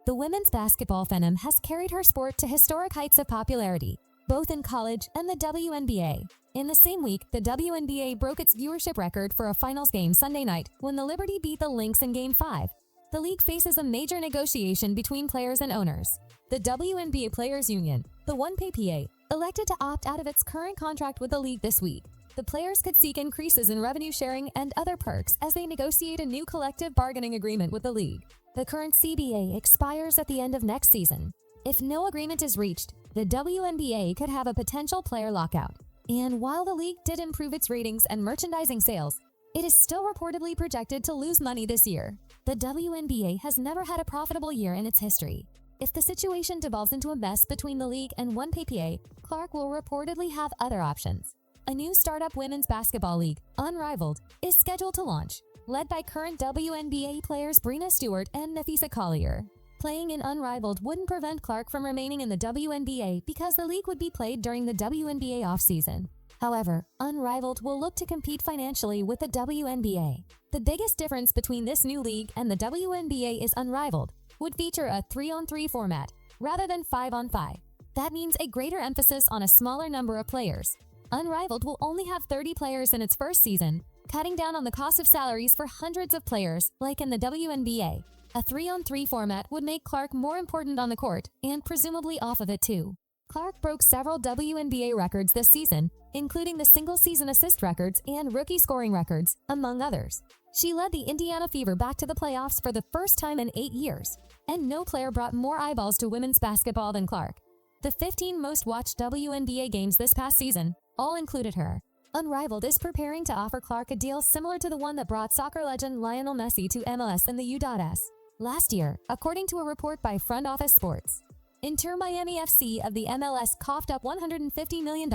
The women's basketball phenom has carried her sport to historic heights of popularity, both in college and the WNBA. In the same week, the WNBA broke its viewership record for a finals game Sunday night when the Liberty beat the Lynx in Game 5. The league faces a major negotiation between players and owners. The WNBA Players Union, the WNBA, elected to opt out of its current contract with the league this week. The players could seek increases in revenue sharing and other perks as they negotiate a new collective bargaining agreement with the league. The current CBA expires at the end of next season. If no agreement is reached, the WNBA could have a potential player lockout. And while the league did improve its ratings and merchandising sales, it is still reportedly projected to lose money this year. The WNBA has never had a profitable year in its history. If the situation devolves into a mess between the league and WNBA, Clark will reportedly have other options. A new startup women's basketball league, Unrivaled, is scheduled to launch, led by current WNBA players Breena Stewart and Nafisa Collier. Playing in Unrivaled wouldn't prevent Clark from remaining in the WNBA because the league would be played during the WNBA offseason. However, Unrivaled will look to compete financially with the WNBA. The biggest difference between this new league and the WNBA is Unrivaled would feature a 3-on-3 format rather than 5-on-5. That means a greater emphasis on a smaller number of players. Unrivaled will only have 30 players in its first season, cutting down on the cost of salaries for hundreds of players like in the WNBA. A 3-on-3 format would make Clark more important on the court and presumably off of it too. Clark broke several WNBA records this season, including the single-season assist records and rookie scoring records, among others. She led the Indiana Fever back to the playoffs for the first time in 8 years, and no player brought more eyeballs to women's basketball than Clark. The 15 most-watched WNBA games this past season all included her. Unrivaled is preparing to offer Clark a deal similar to the one that brought soccer legend Lionel Messi to MLS in the U.S. last year, according to a report by Front Office Sports. Inter Miami FC of the MLS coughed up $150 million,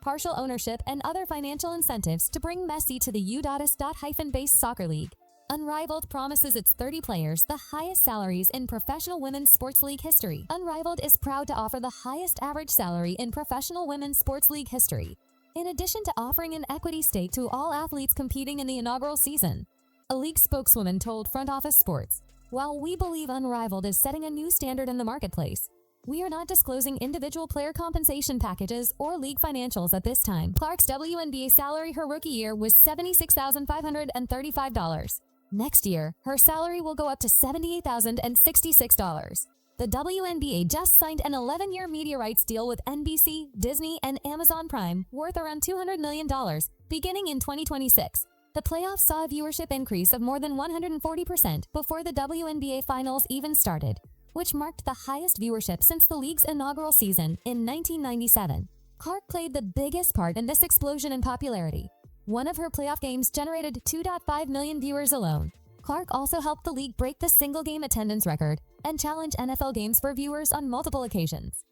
partial ownership, and other financial incentives to bring Messi to the U.S.-based soccer league. Unrivaled promises its 30 players the highest salaries in professional women's sports league history. Unrivaled is proud to offer the highest average salary in professional women's sports league history, in addition to offering an equity stake to all athletes competing in the inaugural season. A league spokeswoman told Front Office Sports, "While we believe Unrivaled is setting a new standard in the marketplace, we are not disclosing individual player compensation packages or league financials at this time." Clark's WNBA salary her rookie year was $76,535. Next year, her salary will go up to $78,066. The WNBA just signed an 11-year media rights deal with NBC, Disney, and Amazon Prime worth around $200 million, beginning in 2026. The playoffs saw a viewership increase of more than 140% before the WNBA Finals even started, which marked the highest viewership since the league's inaugural season in 1997. Clark played the biggest part in this explosion in popularity. One of her playoff games generated 2.5 million viewers alone. Clark also helped the league break the single-game attendance record and challenge NFL games for viewers on multiple occasions.